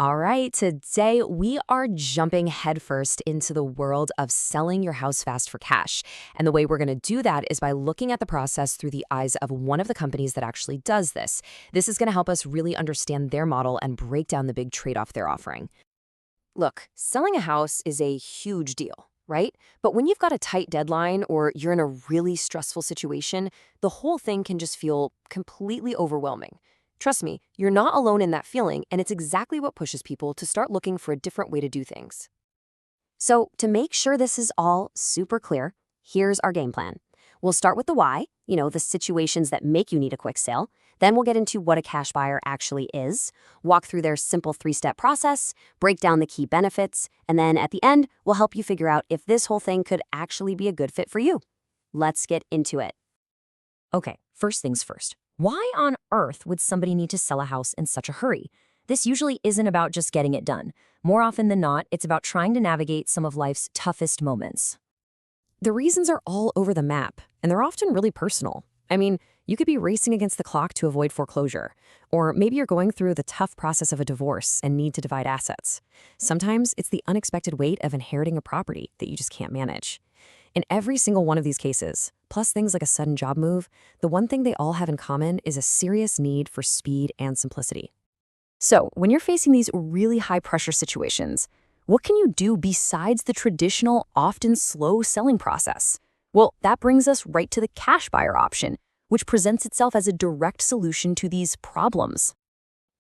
All right, today we are jumping headfirst into the world of selling your house fast for cash. And the way we're going to do that is by looking at the process through the eyes of one of the companies that actually does this. This is going to help us really understand their model and break down the big trade-off they're offering. Look, selling a house is a huge deal, right? But when you've got a tight deadline or you're in a really stressful situation, the whole thing can just feel completely overwhelming. Trust me, you're not alone in that feeling, and it's exactly what pushes people to start looking for a different way to do things. So, to make sure this is all super clear, here's our game plan. We'll start with the why, the situations that make you need a quick sale. Then we'll get into what a cash buyer actually is, walk through their simple 3-step process, break down the key benefits, and then at the end, we'll help you figure out if this whole thing could actually be a good fit for you. Let's get into it. Okay, first things first. Why on earth would somebody need to sell a house in such a hurry? This usually isn't about just getting it done. More often than not, it's about trying to navigate some of life's toughest moments. The reasons are all over the map, and they're often really personal. I mean, you could be racing against the clock to avoid foreclosure, or maybe you're going through the tough process of a divorce and need to divide assets. Sometimes it's the unexpected weight of inheriting a property that you just can't manage. In every single one of these cases, plus things like a sudden job move, the one thing they all have in common is a serious need for speed and simplicity. So, when you're facing these really high-pressure situations, what can you do besides the traditional, often slow selling process? Well, that brings us right to the cash buyer option, which presents itself as a direct solution to these problems.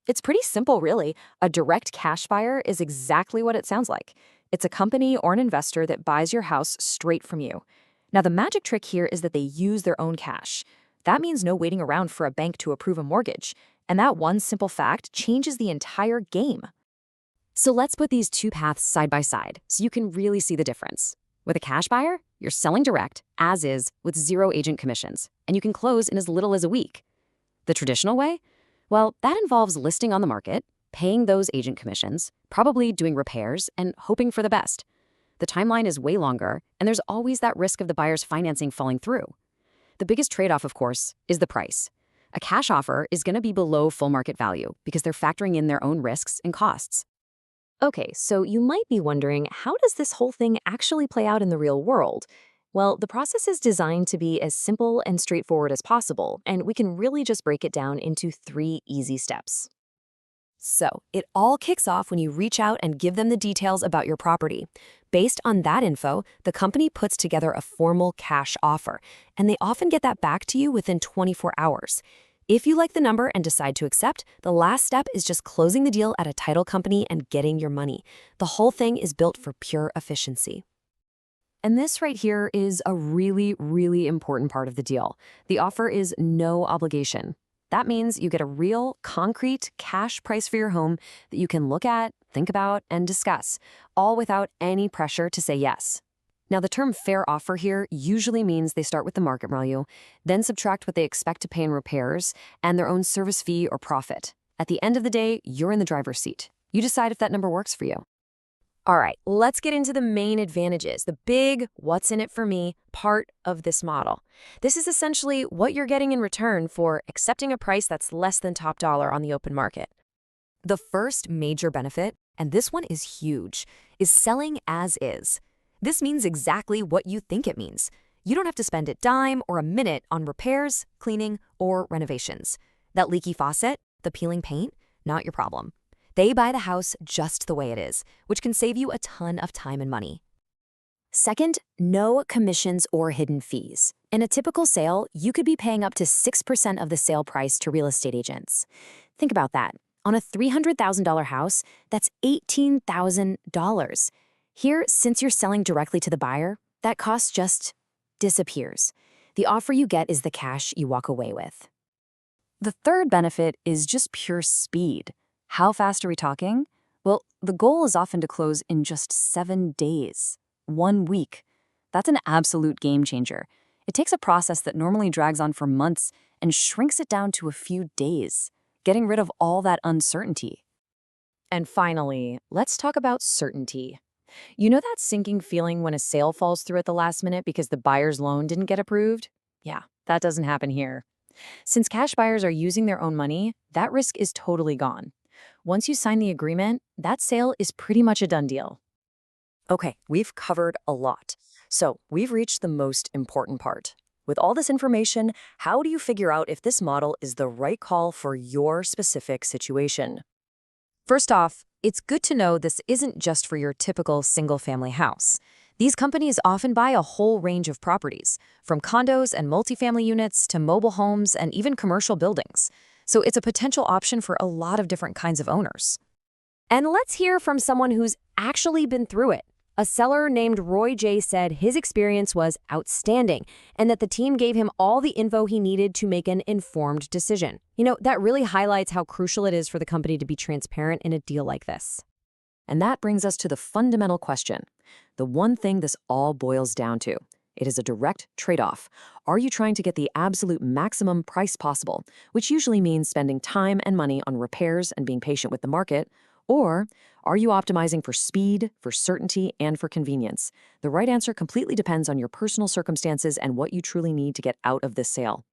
It's pretty simple, really. A direct cash buyer is exactly what it sounds like. It's a company or an investor that buys your house straight from you. Now, the magic trick here is that they use their own cash. That means no waiting around for a bank to approve a mortgage. And that one simple fact changes the entire game. So let's put these two paths side by side so you can really see the difference. With a cash buyer, you're selling direct, as is, with 0 agent commissions, and you can close in as little as a week. The traditional way? Well, that involves listing on the market, paying those agent commissions, probably doing repairs, and hoping for the best. The timeline is way longer, and there's always that risk of the buyer's financing falling through. The biggest trade-off, of course, is the price. A cash offer is going to be below full market value because they're factoring in their own risks and costs. Okay, so you might be wondering, how does this whole thing actually play out in the real world? Well, the process is designed to be as simple and straightforward as possible, and we can really just break it down into 3 easy steps. So, it all kicks off when you reach out and give them the details about your property. Based on that info, the company puts together a formal cash offer, and they often get that back to you within 24 hours. If you like the number and decide to accept, the last step is just closing the deal at a title company and getting your money. The whole thing is built for pure efficiency. And this right here is a really, really important part of the deal. The offer is no obligation. That means you get a real, concrete, cash price for your home that you can look at, think about, and discuss, all without any pressure to say yes. Now, the term fair offer here usually means they start with the market value, then subtract what they expect to pay in repairs and their own service fee or profit. At the end of the day, you're in the driver's seat. You decide if that number works for you. All right, let's get into the main advantages, the big what's in it for me part of this model. This is essentially what you're getting in return for accepting a price that's less than top dollar on the open market. The first major benefit, and this one is huge, is selling as is. This means exactly what you think it means. You don't have to spend a dime or a minute on repairs, cleaning, or renovations. That leaky faucet, the peeling paint, not your problem. They buy the house just the way it is, which can save you a ton of time and money. Second, no commissions or hidden fees. In a typical sale, you could be paying up to 6% of the sale price to real estate agents. Think about that. On a $300,000 house, that's $18,000. Here, since you're selling directly to the buyer, that cost just disappears. The offer you get is the cash you walk away with. The third benefit is just pure speed. How fast are we talking? Well, the goal is often to close in just 7 days, 1 week. That's an absolute game changer. It takes a process that normally drags on for months and shrinks it down to a few days, getting rid of all that uncertainty. And finally, let's talk about certainty. You know that sinking feeling when a sale falls through at the last minute because the buyer's loan didn't get approved? Yeah, that doesn't happen here. Since cash buyers are using their own money, that risk is totally gone. Once you sign the agreement, that sale is pretty much a done deal. Okay, we've covered a lot. So we've reached the most important part. With all this information, how do you figure out if this model is the right call for your specific situation? First off, it's good to know this isn't just for your typical single-family house. These companies often buy a whole range of properties, from condos and multifamily units to mobile homes and even commercial buildings. So it's a potential option for a lot of different kinds of owners. And let's hear from someone who's actually been through it. A seller named Roy J. said his experience was outstanding and that the team gave him all the info he needed to make an informed decision. That really highlights how crucial it is for the company to be transparent in a deal like this. And that brings us to the fundamental question, the one thing this all boils down to. It is a direct trade-off. Are you trying to get the absolute maximum price possible, which usually means spending time and money on repairs and being patient with the market? Or are you optimizing for speed, for certainty, and for convenience? The right answer completely depends on your personal circumstances and what you truly need to get out of this sale.